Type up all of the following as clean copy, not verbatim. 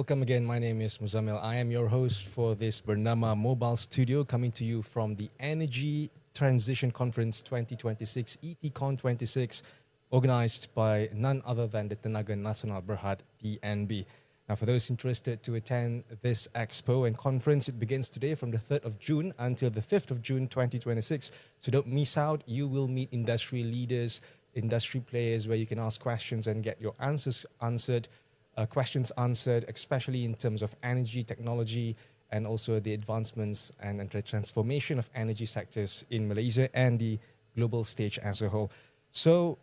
welcome again. My name is Muzamil. I am your host for this Bernama mobile studio, coming to you from the Energy Transition Conference 2026, ETCon26, organized by none other than the Tenaga Nasional Berhad, TNB. Now, for those interested to attend this expo and conference, it begins today from the 3rd of June until the 5th of June 2026. So don't miss out. You will meet industry leaders, industry players, where you can ask questions and get your questions answered, especially in terms of energy technology and also the advancements and the transformation of energy sectors in Malaysia and the global stage as a whole. So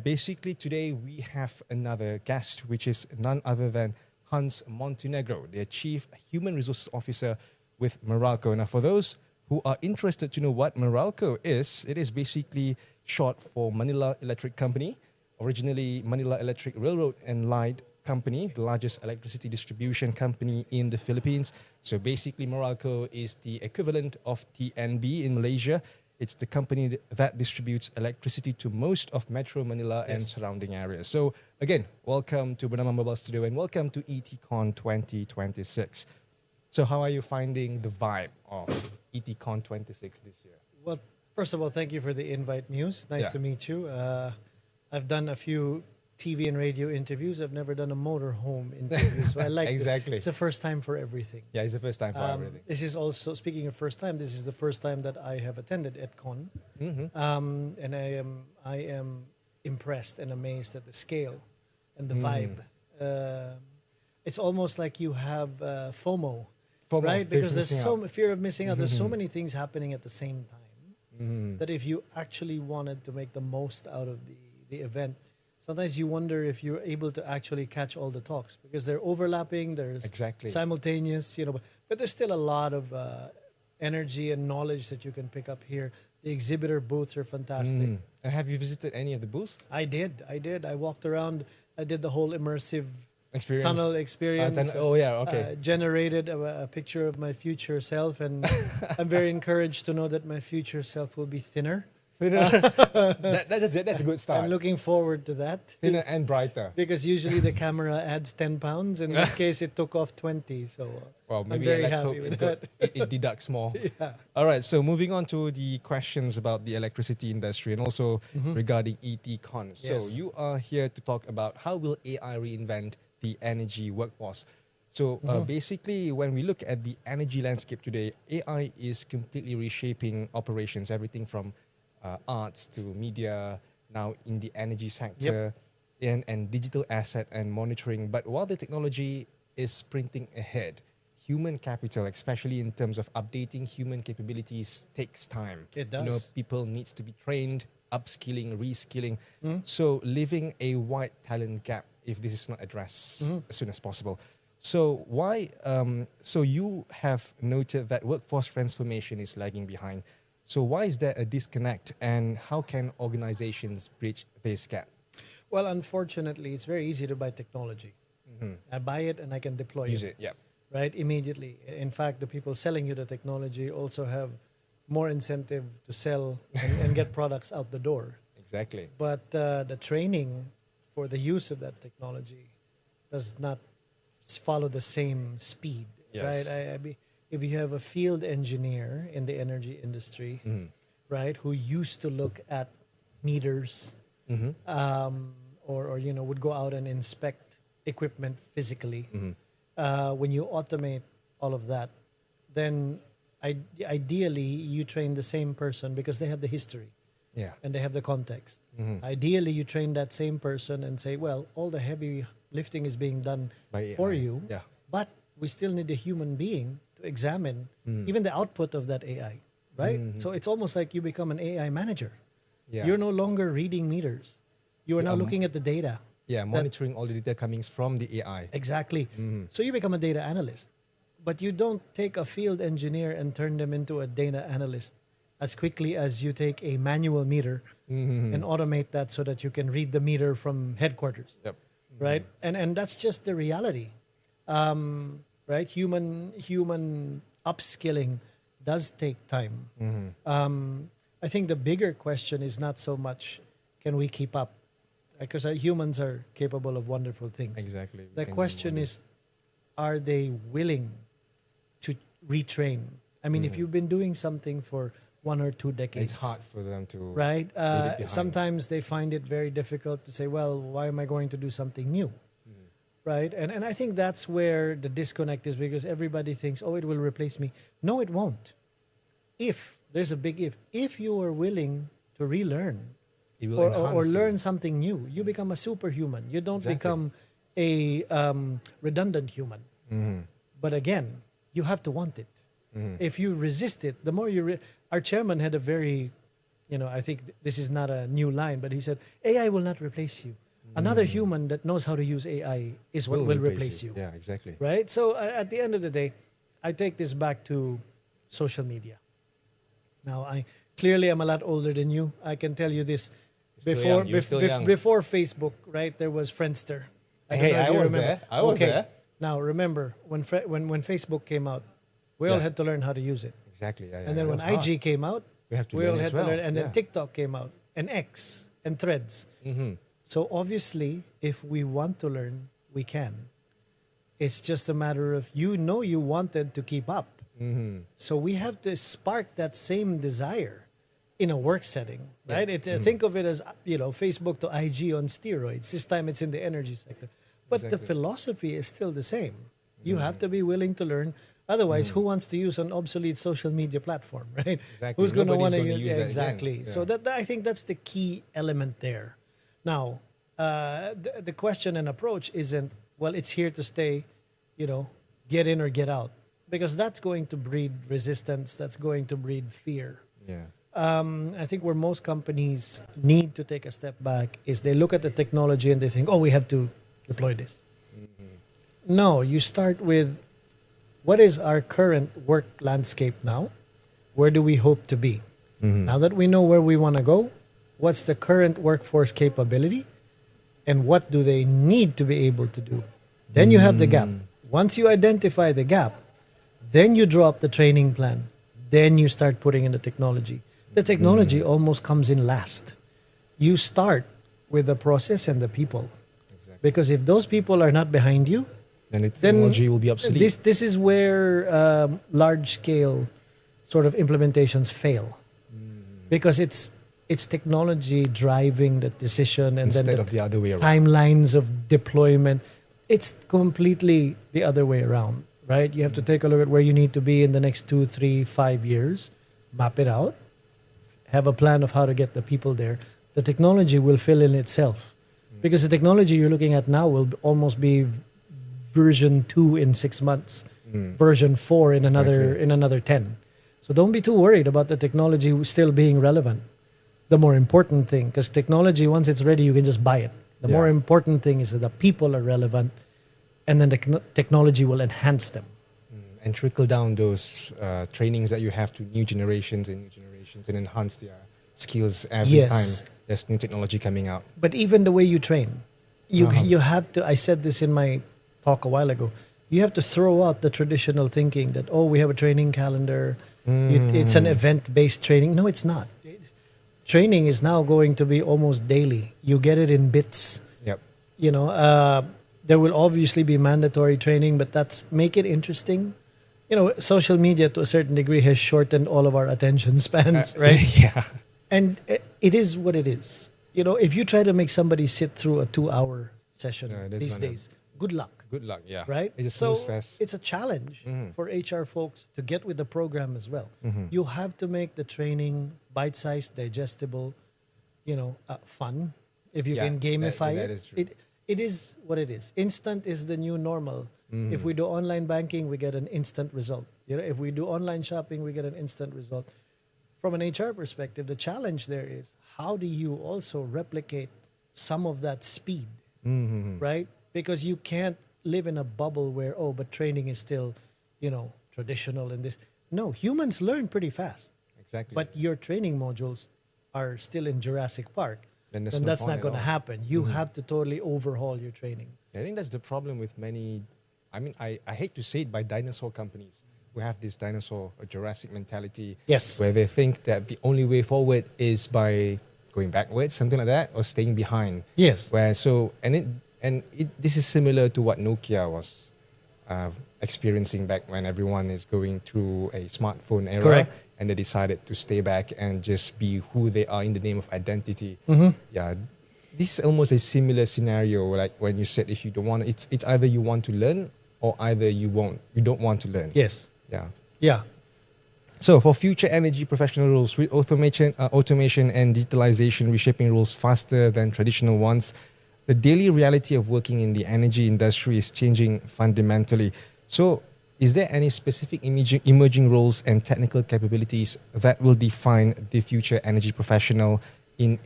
basically today we have another guest, which is none other than Hans Montenegro, the Chief Human Resources Officer with Meralco. Now, for those who are interested to know what Meralco is, it is basically short for Manila Electric Company, originally Manila Electric Railroad and Light Company, the largest electricity distribution company in the Philippines. So basically, Meralco is the equivalent of TNB in Malaysia. It's the company that distributes electricity to most of Metro Manila and surrounding areas. So again, welcome to Bernama Mobile Studio and welcome to ETCon 2026. So how are you finding the vibe of ETCon 26 this year? Well, first of all, thank you for the invite, Muse. Nice to meet you. I've done a few TV and radio interviews. I've never done a motorhome interview, so I like exactly. It's the first time for everything. Yeah, it's the first time for everything. This is also, speaking of first time, this is the first time that I have attended ETCon, and I am impressed and amazed at the scale and the vibe. It's almost like you have FOMO, right? Because there's fear of missing out. There's so many things happening at the same time that if you actually wanted to make the most out of the event, sometimes you wonder if you're able to actually catch all the talks because they're overlapping, there's simultaneous, but there's still a lot of energy and knowledge that you can pick up here. The exhibitor booths are fantastic. And have you visited any of the booths? I did. I walked around. I did the whole immersive experience. Tunnel experience. Generated a picture of my future self, and I'm very encouraged to know that my future self will be thinner. That's it. That's a good start. I'm looking forward to that. Thinner and brighter. Because usually the camera adds 10 pounds. In this case, it took off 20. So maybe let's hope it deducts more. Yeah. All right. So moving on to the questions about the electricity industry and also regarding ETCon. So you are here to talk about how will AI reinvent the energy workforce. So basically, when we look at the energy landscape today, AI is completely reshaping operations, everything from arts to media, now in the energy sector, and digital asset and monitoring. But while the technology is sprinting ahead, human capital, especially in terms of updating human capabilities, takes time. It does. People needs to be trained, upskilling, reskilling. So leaving a wide talent gap if this is not addressed as soon as possible. So why? So you have noted that workforce transformation is lagging behind. So why is there a disconnect, and how can organizations bridge this gap? Well, unfortunately, it's very easy to buy technology. I buy it and I can deploy Use it, right, immediately. In fact, the people selling you the technology also have more incentive to sell and get products out the door. Exactly. But the training for the use of that technology does not follow the same speed, right? If you have a field engineer in the energy industry, right, who used to look at meters, or would go out and inspect equipment physically, when you automate all of that, then ideally you train the same person because they have the history, and they have the context. Ideally, you train that same person and say, well, all the heavy lifting is being done for you, but we still need a human being to examine even the output of that AI, right? So it's almost like you become an AI manager. You're no longer reading meters. You are now looking at the data. Monitoring all the data coming from the AI. Exactly. So you become a data analyst. But you don't take a field engineer and turn them into a data analyst as quickly as you take a manual meter and automate that so that you can read the meter from headquarters. Right? And that's just the reality. Right? Human upskilling does take time. I think the bigger question is not so much can we keep up, because humans are capable of wonderful things. Exactly. The question is, are they willing to retrain? I mean, if you've been doing something for 1 or 2 decades, it's hard for them to right. leave it behind. Sometimes they find it very difficult to say, well, why am I going to do something new? Right. And I think that's where the disconnect is, because everybody thinks, oh, it will replace me. No, it won't. If there's a big if you are willing to relearn It will or enhance you. learn something new, you become a superhuman. You don't become a redundant human. But again, you have to want it. If you resist it, the more you... Our chairman had a very, I think this is not a new line, but he said, AI will not replace you. Another human that knows how to use AI is what will replace you. Yeah, exactly. Right? So at the end of the day, I take this back to social media. Now, I clearly am a lot older than you. I can tell you this. You're still young. Before Facebook, right, there was Friendster. I was there. I was there. Now, remember, when Facebook came out, we all had to learn how to use it. Exactly. Yeah, and then when IG came out, we have to we all learn had as to well. learn. And then TikTok came out, and X, and Threads. So obviously, if we want to learn, we can. It's just a matter of you wanted to keep up. So we have to spark that same desire in a work setting, right? Think of it as Facebook to IG on steroids. This time it's in the energy sector, but the philosophy is still the same. You have to be willing to learn. Otherwise, who wants to use an obsolete social media platform, right? Exactly. Who's going to want to use that exactly? again. Yeah. So I think that's the key element there. Now, the question and approach isn't, well, it's here to stay, get in or get out, because that's going to breed resistance. That's going to breed fear. Yeah. I think where most companies need to take a step back is they look at the technology and they think, oh, we have to deploy this. No, you start with, what is our current work landscape now? Where do we hope to be? Now that we know where we want to go, what's the current workforce capability? And what do they need to be able to do? Then you have the gap. Once you identify the gap, then you draw up the training plan. Then you start putting in the technology. The technology almost comes in last. You start with the process and the people. Exactly. Because if those people are not behind you, then the technology will be obsolete. This is where large-scale sort of implementations fail. Because it's technology driving the decision, and Instead then of the other way around. timelines of deployment. It's completely the other way around, right? You have to take a look at where you need to be in the next 2, 3, 5 years, map it out, have a plan of how to get the people there. The technology will fill in itself. Because the technology you're looking at now will almost be version 2 in 6 months, version 4 in another 10. So don't be too worried about the technology still being relevant. The more important thing, because technology, once it's ready, you can just buy it. The more important thing is that the people are relevant, and then the technology will enhance them. And trickle down those trainings that you have to new generations and enhance their skills every time there's new technology coming out. But even the way you train, you have to, I said this in my talk a while ago, you have to throw out the traditional thinking that, oh, we have a training calendar, it's an event-based training. No, it's not. Training is now going to be almost daily. You get it in bits. Yep. There will obviously be mandatory training, but make it interesting. Social media to a certain degree has shortened all of our attention spans, right? Yeah. And it is what it is. If you try to make somebody sit through a 2-hour session these days, good luck. Good luck, yeah. Right? It's a snooze fest. It's a challenge for HR folks to get with the program as well. You have to make the training bite-sized, digestible, fun. If you can gamify that is true. It is what it is. Instant is the new normal. If we do online banking, we get an instant result. If we do online shopping, we get an instant result. From an HR perspective, the challenge there is, how do you also replicate some of that speed, right? Because you can't live in a bubble where, but training is still, traditional in this. No, humans learn pretty fast. Exactly. But your training modules are still in Jurassic Park. Then that's not going to happen. You have to totally overhaul your training. I think that's the problem with many, I hate to say it, by dinosaur companies who have this dinosaur or Jurassic mentality. Yes. Where they think that the only way forward is by going backwards, something like that, or staying behind. Yes. This is similar to what Nokia was experiencing back when everyone is going through a smartphone era. Correct. And they decided to stay back and just be who they are in the name of identity. Yeah, this is almost a similar scenario, like when you said if you don't want, it's either you want to learn or either you don't want to learn. Yes. Yeah. Yeah. So for future energy professional roles, with automation and digitalization reshaping roles faster than traditional ones, the daily reality of working in the energy industry is changing fundamentally. So is there any specific emerging roles and technical capabilities that will define the future energy professional in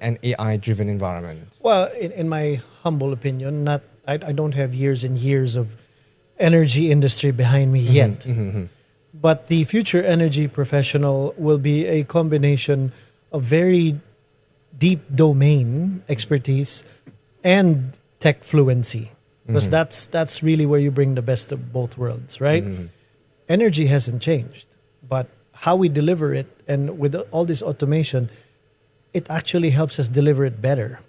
an AI-driven environment? Well, in my humble opinion, I don't have years and years of energy industry behind me yet. But the future energy professional will be a combination of very deep domain expertise and tech fluency. Because that's really where you bring the best of both worlds, right? Energy hasn't changed, but how we deliver it, and with all this automation, it actually helps us deliver it better.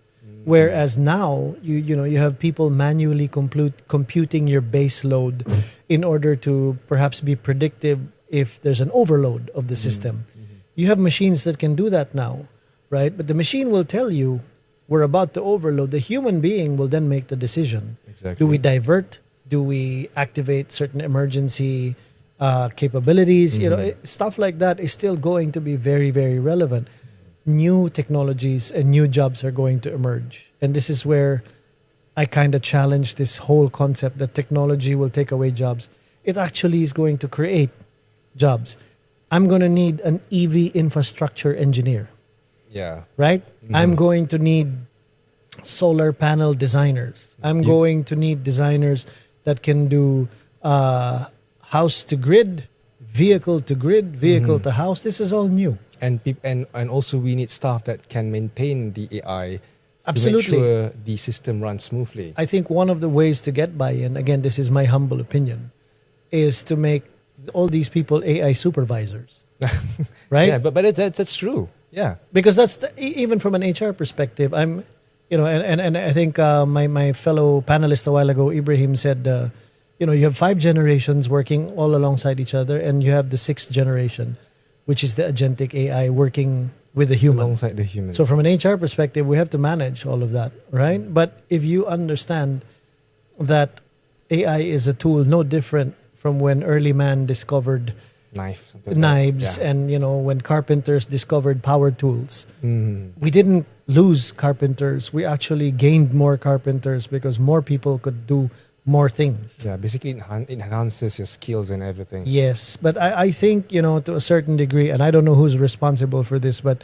Whereas now you have people manually computing your base load in order to perhaps be predictive if there's an overload of the system. You have machines that can do that now, right? But the machine will tell you we're about to overload. The human being will then make the decision. Exactly. Do we divert? Do we activate certain emergency capabilities? Stuff like that is still going to be very, very relevant. New technologies and new jobs are going to emerge. And this is where I kind of challenge this whole concept that technology will take away jobs. It actually is going to create jobs. I'm going to need an EV infrastructure engineer. Yeah. Right? I'm going to need solar panel designers. I'm going to need designers that can do house to grid, vehicle to grid, vehicle to house. This is all new. And also we need staff that can maintain the AI Absolutely. to make sure the system runs smoothly. I think one of the ways to get buy-in, again, this is my humble opinion, is to make all these people AI supervisors. Right? Yeah, but that's true. Yeah. Because that's even from an HR perspective, and I think my fellow panelist a while ago, Ibrahim, said, you have 5 generations working all alongside each other, and you have the 6th generation, which is the agentic AI working with the human. Alongside the human. So from an HR perspective, we have to manage all of that, right? But if you understand that AI is a tool no different from when early man discovered knives and when carpenters discovered power tools. We didn't lose carpenters. We actually gained more carpenters because more people could do more things. Yeah, basically it enhances your skills and everything. Yes, but I think, to a certain degree, and I don't know who's responsible for this, but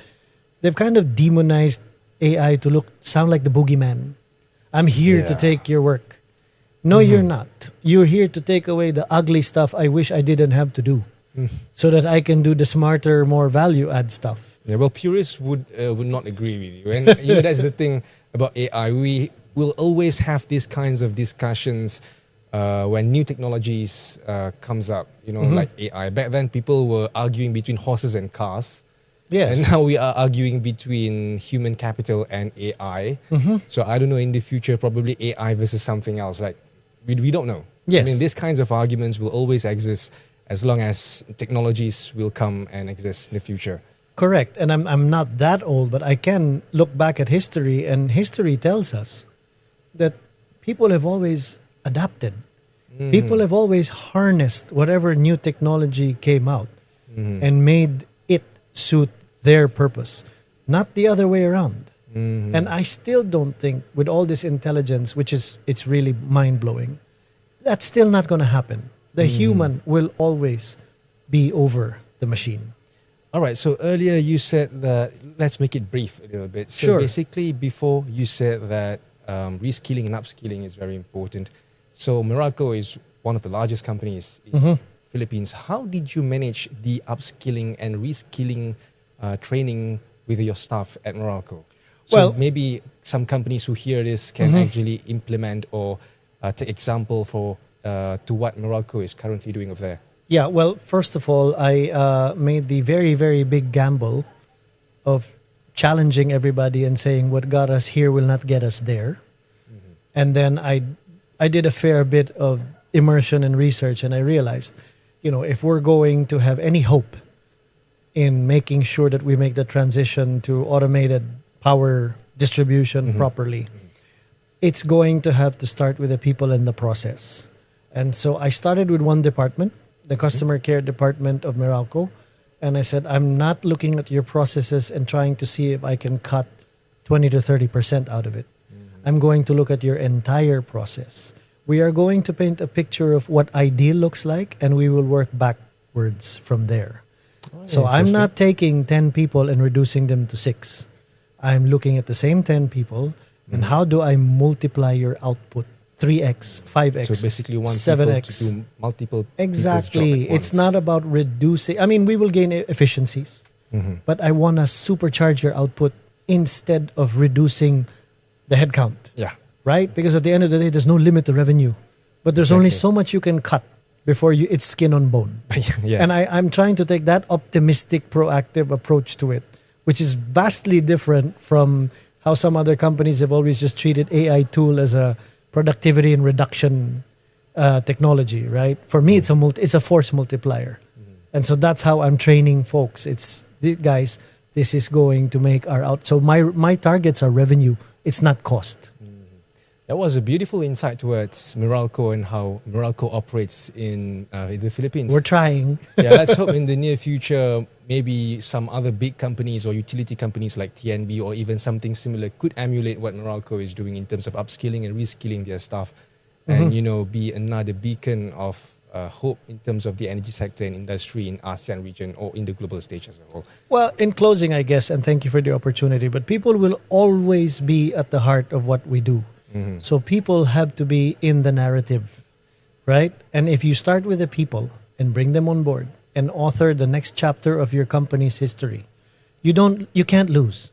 they've kind of demonized AI to sound like the boogeyman. I'm here to take your work. No, you're not. You're here to take away the ugly stuff I wish I didn't have to do so that I can do the smarter, more value-add stuff. Yeah, well, purists would not agree with you. And that's the thing about AI. We will always have these kinds of discussions when new technologies comes up, like AI. Back then, people were arguing between horses and cars. Yes. And now we are arguing between human capital and AI. So I don't know, in the future, probably AI versus something else. Like, we don't know. Yes. I mean, these kinds of arguments will always exist as long as technologies will come and exist in the future. Correct. And I'm not that old, but I can look back at history, and history tells us that people have always adapted. People have always harnessed whatever new technology came out and made it suit their purpose, not the other way around. And I still don't think with all this intelligence, it's really mind-blowing, that's still not going to happen. The human will always be over the machine. All right. So earlier you said that, let's make it brief a little bit. So basically before you said that reskilling and upskilling is very important. So Meralco is one of the largest companies in Philippines. How did you manage the upskilling and reskilling training with your staff at Meralco? So maybe some companies who hear this can actually implement or take example to what Meralco is currently doing over there. Yeah, well, first of all, I made the very, very big gamble of challenging everybody and saying what got us here will not get us there. And then I did a fair bit of immersion and research, and I realized, if we're going to have any hope in making sure that we make the transition to automated power distribution properly, it's going to have to start with the people and the process. And so I started with one department, the customer care department of Meralco, and I said, I'm not looking at your processes and trying to see if I can cut 20 to 30% out of it. I'm going to look at your entire process. We are going to paint a picture of what ideal looks like, and we will work backwards from there. So I'm not taking 10 people and reducing them to 6. I'm looking at the same 10 people, and how do I multiply your output? 3x, 5x, so basically one 7x. to do multiple Exactly. It's not about reducing. I mean, we will gain efficiencies, but I want to supercharge your output instead of reducing the headcount. Yeah. Right? Because at the end of the day, there's no limit to revenue, but there's only so much you can cut before it's skin on bone. Yeah. And I'm trying to take that optimistic, proactive approach to it, which is vastly different from how some other companies have always just treated AI tool as a productivity and reduction technology, right? For me, it's a force multiplier. And so that's how I'm training folks. It's, guys, this is going to make our out. So my targets are revenue. It's not cost. That was a beautiful insight towards Meralco and how Meralco operates in the Philippines. We're trying. Yeah, let's hope in the near future, maybe some other big companies or utility companies like TNB or even something similar could emulate what Meralco is doing in terms of upskilling and reskilling their staff, and be another beacon of hope in terms of the energy sector and industry in ASEAN region or in the global stage as a whole. Well, in closing, I guess, and thank you for the opportunity, but people will always be at the heart of what we do. So people have to be in the narrative, right? And if you start with the people and bring them on board and author the next chapter of your company's history, you can't lose,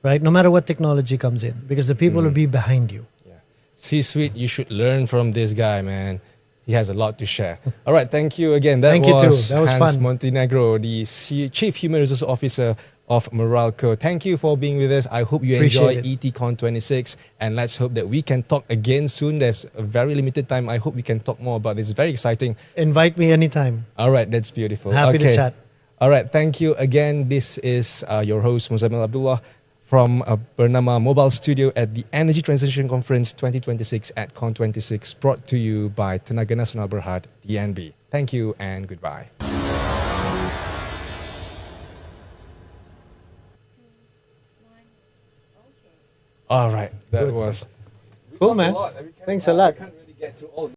right? No matter what technology comes in, because the people will be behind you. Yeah. C-suite, you should learn from this guy, man. He has a lot to share. All right, thank you again. That was Hans fun. Montenegro, the Chief Human Resource Officer of Meralco. Thank you for being with us. I hope you enjoy ETCon26, and let's hope that we can talk again soon. There's a very limited time. I hope we can talk more about this. It's very exciting. Invite me anytime. All right, that's beautiful. Happy to chat. All right, thank you again. This is your host, Muzammil Abdullah, from Bernama Mobile Studio at the Energy Transition Conference 2026 at Con26, brought to you by Tenaga Nasional Berhad, TNB. Thank you and goodbye. All right, that was cool, man. Thanks a lot. We can't really get to all.